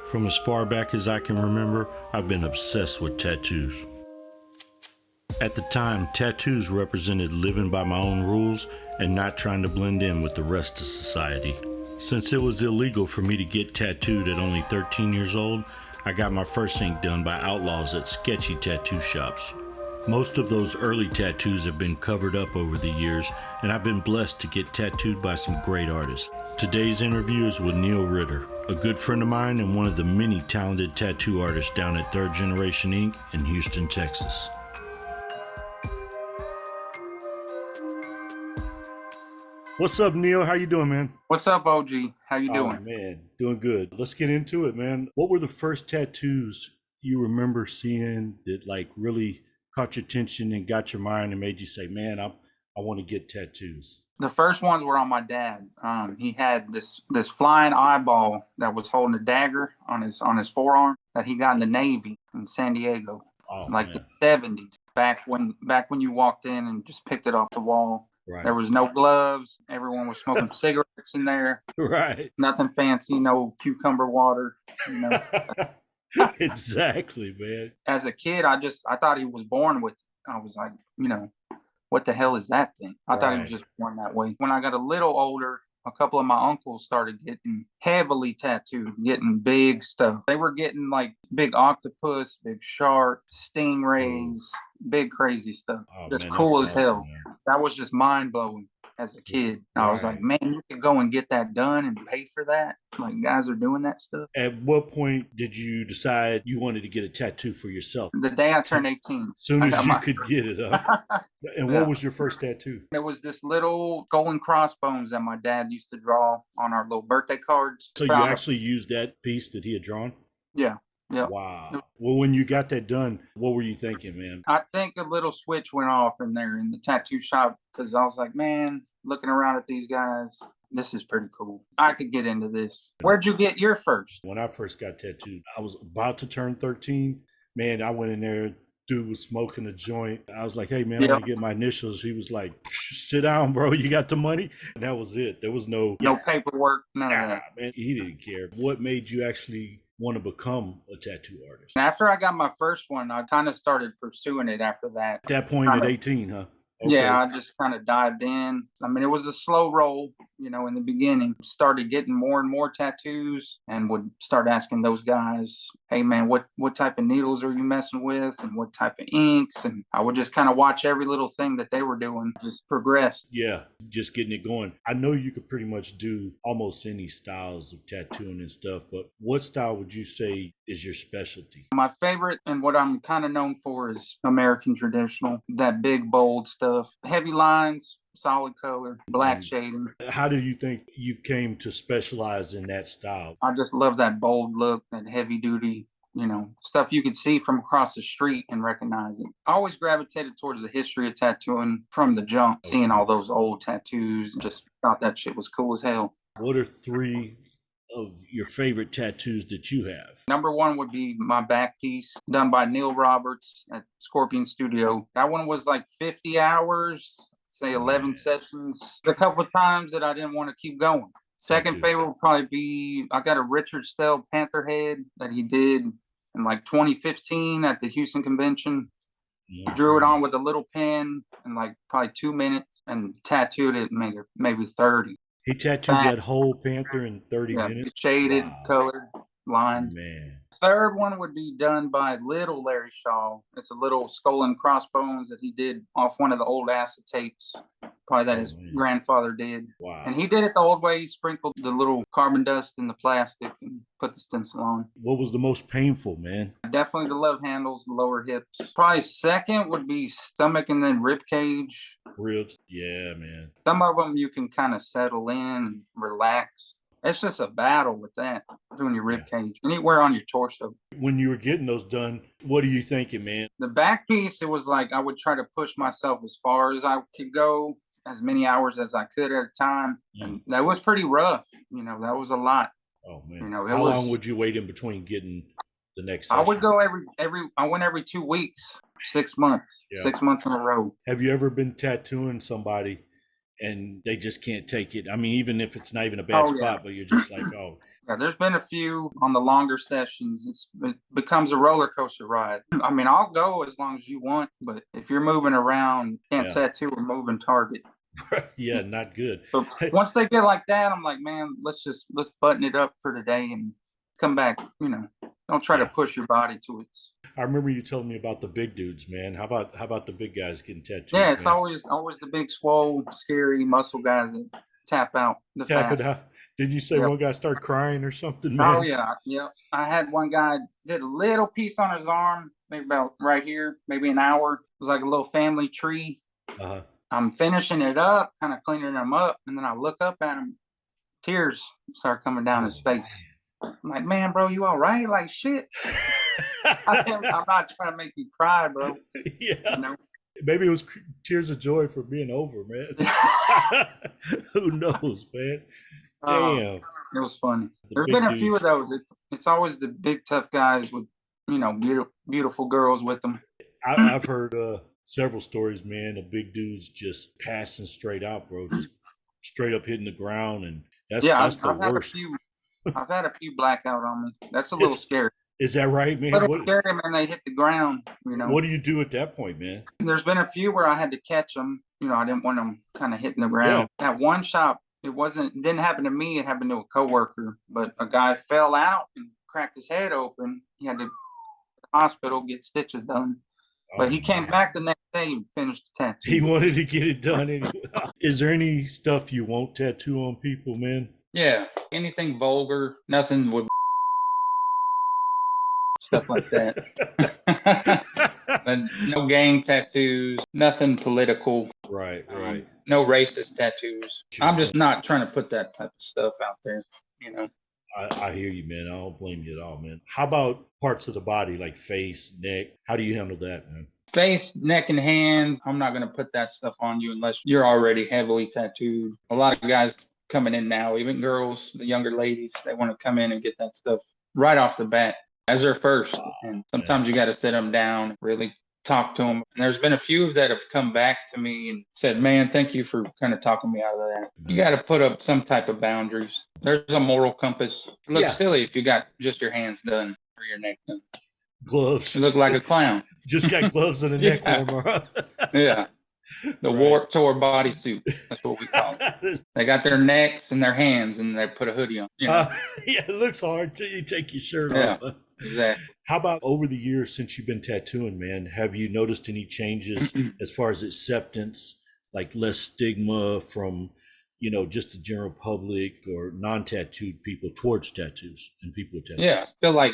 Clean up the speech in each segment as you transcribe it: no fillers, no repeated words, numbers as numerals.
From as far back as I can remember, I've been obsessed with tattoos. At the time, tattoos represented living by my own rules and not trying to blend in with the rest of society. Since it was illegal for me to get tattooed at only 13 years old, I got my first ink done by outlaws at sketchy tattoo shops. Most of those early tattoos have been covered up over the years, and I've been blessed to get tattooed by some great artists. Today's interview is with Neil Ritter, a good friend of mine and one of the many talented tattoo artists down at Third Generation Ink in Houston, Texas. What's up, Neil? How you doing, man? What's up, OG? How you doing? Oh, man, doing good. Let's get into it, man. What were the first tattoos you remember seeing that like really caught your attention and got your mind and made you say, man, I want to get tattoos? The first ones were on my dad. He had this flying eyeball that was holding a dagger on his forearm that he got in the Navy in San Diego, Man. the 70s. Back when you walked in and just picked it off the wall. Right. There was no gloves. Everyone was smoking cigarettes in there. Right. Nothing fancy. No cucumber water. You know. Exactly, man. As a kid, I thought he was born with it. I was like, what the hell is that thing? I thought he was just born that way. When I got a little older, a couple of my uncles started getting heavily tattooed, getting big stuff. They were getting like big octopus, big shark, stingrays, big crazy stuff. Just cool as hell. Man. That was just mind blowing as a kid. Right. I was like, man, you could go and get that done and pay for that. Like guys are doing that stuff. At what point did you decide you wanted to get a tattoo for yourself? The day I turned 18. As soon as you could get it up. And what was your first tattoo? It was this little golden crossbones that my dad used to draw on our little birthday cards. So you actually used that piece that he had drawn? Yeah. Yeah. Wow. Well, when you got that done, what were you thinking, man? I think a little switch went off in there in the tattoo shop because I was like, man, looking around at these guys, this is pretty cool. I could get into this. Where'd you get your first? When I first got tattooed, I was about to turn 13. Man, I went in there. Dude was smoking a joint. I was like, hey, man, I'm going to get my initials. He was like, sit down, bro. You got the money? And that was it. There was no paperwork. None of that. Man, he didn't care. What made you actually want to become a tattoo artist? After I got my first one, I kind of started pursuing it after that. At that point at 18, huh? Okay. Yeah, I just kind of dived in. I mean, it was a slow roll, in the beginning. Started getting more and more tattoos and would start asking those guys, hey, man, what type of needles are you messing with and what type of inks? And I would just kind of watch every little thing that they were doing, just progress. Yeah, just getting it going. I know you could pretty much do almost any styles of tattooing and stuff, but what style would you say is your specialty? My favorite and what I'm kind of known for is American traditional, that big, bold stuff. Heavy lines, solid color, black shading. How do you think you came to specialize in that style? I just love that bold look, that heavy duty, stuff you could see from across the street and recognize it. I always gravitated towards the history of tattooing from the jump, seeing all those old tattoos, just thought that shit was cool as hell. What are 3 of your favorite tattoos that you have? Number 1 would be my back piece done by Neil Roberts at Scorpion Studio. That one was like 50 hours, say 11 sessions. A couple of times that I didn't want to keep going. Second favorite would probably be, I got a Richard Stell Panther head that he did in like 2015 at the Houston convention. Mm-hmm. Drew it on with a little pen in like probably 2 minutes and tattooed it maybe 30. He tattooed that whole panther in 30 minutes? Shaded, colored, lined. Man. Third one would be done by little Larry Shaw. It's a little skull and crossbones that he did off one of the old acetates, probably that his grandfather did. Wow. And he did it the old way. He sprinkled the little carbon dust in the plastic and put the stencil on. What was the most painful, man? Definitely the love handles, the lower hips. Probably second would be stomach and then rib cage. Ribs, yeah, man. Some of them you can kind of settle in and relax. It's just a battle with that, doing your rib cage, anywhere on your torso. When you were getting those done, what are you thinking, man? The back piece, it was like I would try to push myself as far as I could go, as many hours as I could at a time. And that was pretty rough. That was a lot. Oh, man. How long would you wait in between getting the next session? I would go I went every 2 weeks, 6 months, 6 months in a row. Have you ever been tattooing somebody and they just can't take it. I mean, even if it's not even a bad Oh yeah. spot, but you're just like, oh, Yeah, there's been a few on the longer sessions. It becomes a roller coaster ride. I mean, I'll go as long as you want, but if you're moving around, you can't yeah, tattoo a moving target. yeah, not good. So once they get like that, I'm like, man, let's button it up for today and come back. Don't try to Yeah. push your body to its. I remember you telling me about the big dudes, man. How about the big guys getting Yeah, tattoos, it's man? always the big, swole, scary muscle guys that tap out the Tap it fast. out. Did you say Yep. one guy started crying or something, Oh man? yeah, yeah. I had one guy did a little piece on his arm, maybe about right here, maybe an hour. It was like a little family tree. Uh-huh. I'm finishing it up, kind of cleaning him up, and then I look up at him, tears start coming down his Oh, face. I'm like, man, bro, you all right? Like shit. I'm not trying to make you cry, bro. Yeah. You know? Maybe it was tears of joy for being over, man. Who knows, man? Damn. It was funny. The There's been big a few of dudes. those. It's always the big tough guys with, beautiful girls with them. I've heard several stories, man, of big dudes just passing straight out, bro. Just straight up hitting the ground, and Yeah, that's the I've had a worst. few. I've had a few blackout on me. That's a little It's, scary. is that right, A man? little scary when they hit the ground. What do you do at that point, man? There's been a few where I had to catch them. I didn't want them kind of hitting the Yeah. ground. At one shop, it didn't happen to me. It happened to a coworker. But a guy fell out and cracked his head open. He had to go to the hospital get stitches done. But Oh he came man. back the next day and finished the He tattoo. wanted to get it done anyway. Is there any stuff you won't tattoo on people, man? Yeah, anything vulgar, nothing with stuff like that. But no gang tattoos, nothing political. Right, right. No racist tattoos. I'm just not trying to put that type of stuff out there. I hear you, man. I don't blame you at all, man. How about parts of the body like face, neck? How do you handle that, man? Face, neck, and hands. I'm not going to put that stuff on you unless you're already heavily tattooed. A lot of guys coming in now, even girls, the younger ladies, they want to come in and get that stuff right off the bat as their first. And sometimes you got to sit them down, really talk to them. And there's been a few that have come back to me and said, man, thank you for kind of talking me out of that. You got to put up some type of boundaries. There's a moral compass. It looks silly if you got just your hands done or your neck done. Gloves. You look like a clown. Just got gloves and a neck warmer. Yeah. The Warped Tour bodysuit. That's what we call it. They got their necks and their hands and they put a hoodie on. Yeah, it looks hard till you take your shirt off. Exactly. How about over the years since you've been tattooing, man? Have you noticed any changes as far as acceptance, like less stigma from, just the general public or non-tattooed people towards tattoos and people with tattoos? Yeah, I feel like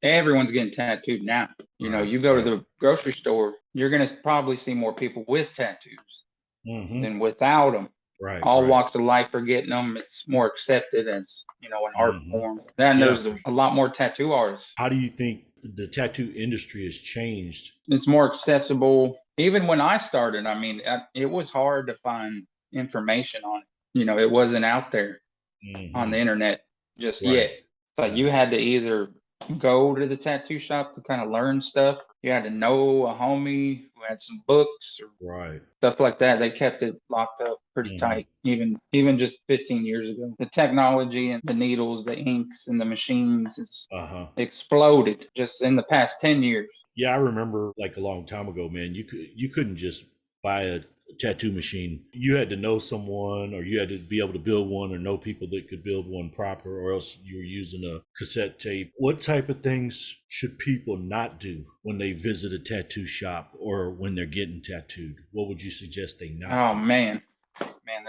everyone's getting tattooed now. You go to the grocery store, you're going to probably see more people with tattoos than without them. Right. All walks of life are getting them. It's more accepted as, an art form. Then there's a lot more tattoo artists. How do you think the tattoo industry has changed? It's more accessible. Even when I started, it was hard to find information on it. It wasn't out there on the internet just yet. But you had to either go to the tattoo shop to kind of learn stuff. You had to know a homie who had some books or stuff like that. They kept it locked up pretty tight, even just 15 years ago. The technology and the needles, the inks and the machines has exploded just in the past 10 years. Yeah, I remember like a long time ago, man, you couldn't just buy a tattoo machine. You had to know someone, or you had to be able to build one, or know people that could build one proper, or else you were using a cassette tape. What type of things should people not do when they visit a tattoo shop or when they're getting tattooed? What would you suggest they not do? Oh man,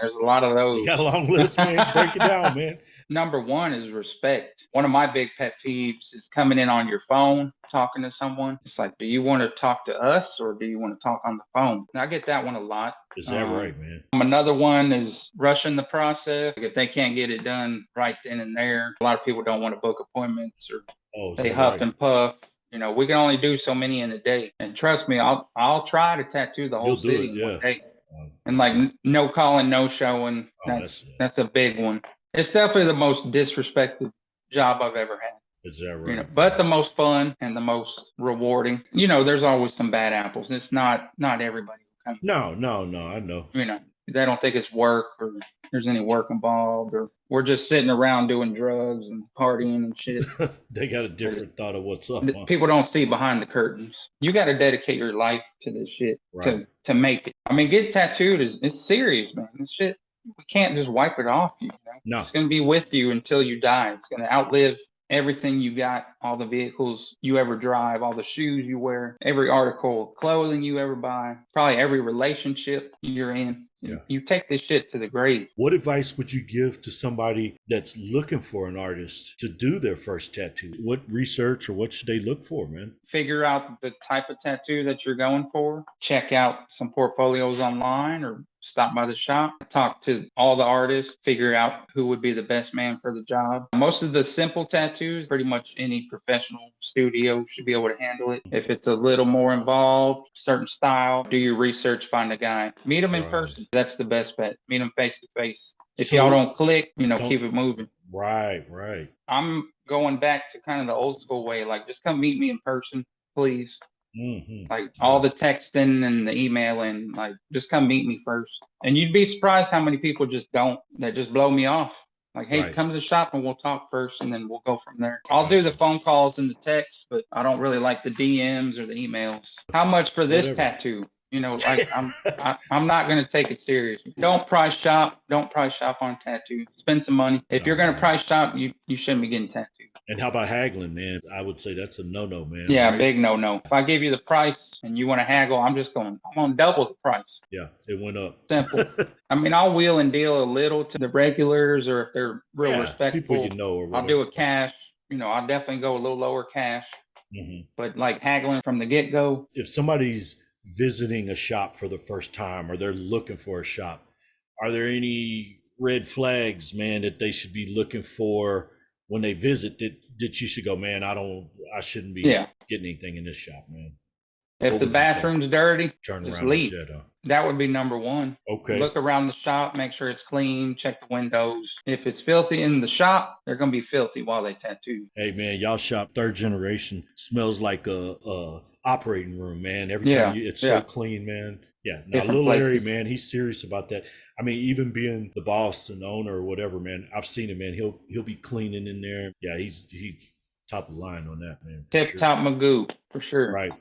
there's a lot of those. You got a long list, man. Break it down, man. Number one is respect. One of my big pet peeves is coming in on your phone, talking to someone. It's like, do you want to talk to us or do you want to talk on the phone? Now, I get that one a lot. Is that right, man? Another one is rushing the process. If they can't get it done right then and there, a lot of people don't want to book appointments, or they huff and puff. We can only do so many in a day. And trust me, I'll try to tattoo the whole city in one day. And like no calling, no showing. That's a big one. It's definitely the most disrespected job I've ever had. Is that right? But the most fun and the most rewarding. There's always some bad apples. It's not everybody who comes. No, I know. they don't think it's work or there's any work involved, or we're just sitting around doing drugs and partying and shit. They got a different thought of what's up, huh? People don't see behind the curtains. You got to dedicate your life to this shit Right. to make it. I mean, get tattooed it's serious, man. This shit, we can't just wipe it off you. No. It's gonna be with you until you die. It's gonna outlive everything you got, all the vehicles you ever drive, all the shoes you wear, every article of clothing you ever buy, probably every relationship you're in. Yeah. You take this shit to the grave. What advice would you give to somebody that's looking for an artist to do their first tattoo? What research or what should they look for, man? Figure out the type of tattoo that you're going for. Check out some portfolios online or stop by the shop. Talk to all the artists. Figure out who would be the best man for the job. Most of the simple tattoos, pretty much any professional studio should be able to handle it. If it's a little more involved, certain style, do your research, find a guy. Meet them in person. That's the best bet. Meet them face to face. If y'all don't click, keep it moving. Right. I'm going back to kind of the old school way, like just come meet me in person, please. Mm-hmm. Like all the texting and the emailing, like just come meet me first. And you'd be surprised how many people just don't, that just blow me off. Like, hey, come to the shop and we'll talk first and then we'll go from there. I'll do the phone calls and the texts, but I don't really like the DMs or the emails. How much for this tattoo? Like I'm not going to take it serious. Don't price shop on tattoo. Spend some money. If you're going to price shop, you shouldn't be getting tattooed. And how about haggling, man? I would say that's a no-no, man. Yeah, right? Big no-no. If I give you the price and you want to haggle, I'm going to double the price. Yeah, it went up. Simple. I mean, I'll wheel and deal a little to the regulars, or if they're real respectful, people or I'll do a cash. I'll definitely go a little lower cash. Mm-hmm. But like haggling from the get-go. If somebody's visiting a shop for the first time or they're looking for a shop, are there any red flags, man, that they should be looking for when they visit that you should go, man, I shouldn't be getting anything in this shop, man? If the bathroom's dirty, turn just around leave. That would be number one. Okay. Look around the shop, make sure it's clean, check the windows. If it's filthy in the shop, they're going to be filthy while they tattoo. Hey, man, y'all shop third generation smells like a operating room, man. Every time it's so clean, man. Yeah, now little Larry, man, he's serious about that. I mean, even being the boss and owner or whatever, man, I've seen him, man. He'll be cleaning in there. Yeah, he's top of the line on that, man. Tip top Magoo, for sure. Right,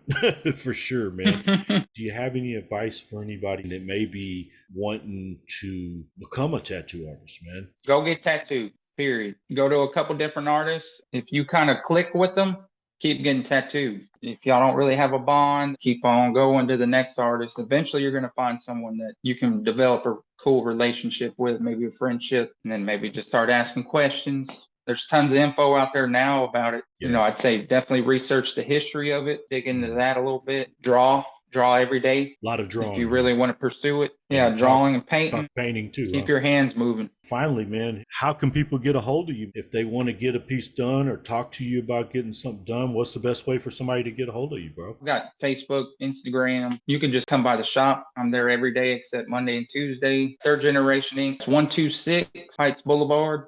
for sure, man. Do you have any advice for anybody that may be wanting to become a tattoo artist, man? Go get tattooed, period. Go to a couple different artists. If you kind of click with them, keep getting tattooed. If y'all don't really have a bond, keep on going to the next artist. Eventually, you're going to find someone that you can develop a cool relationship with, maybe a friendship, and then maybe just start asking questions. There's tons of info out there now about it. Yeah. I'd say definitely research the history of it, dig into that a little bit, draw every day. A lot of drawing. If you really want to pursue it. Yeah, drawing and painting. Painting too. Keep your hands moving. Finally, man, how can people get a hold of you if they want to get a piece done or talk to you about getting something done? What's the best way for somebody to get a hold of you, bro? I've got Facebook, Instagram. You can just come by the shop. I'm there every day except Monday and Tuesday. Third Generation Ink. It's 126 Heights Boulevard.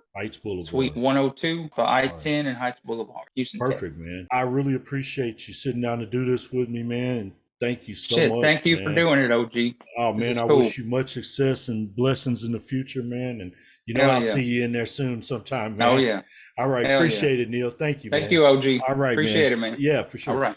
Suite 102 for I-10 and Heights Boulevard, Houston. Perfect, Texas. Man. I really appreciate you sitting down to do this with me, man. And thank you so much. Thank you for doing it, OG. Oh, man, I wish you much success and blessings in the future, man. And, I'll see you in there soon sometime, man. Oh, yeah. All right. Appreciate it, Neil. Thank you, man. Thank you, OG. All right, Appreciate it, man. Yeah, for sure. All right.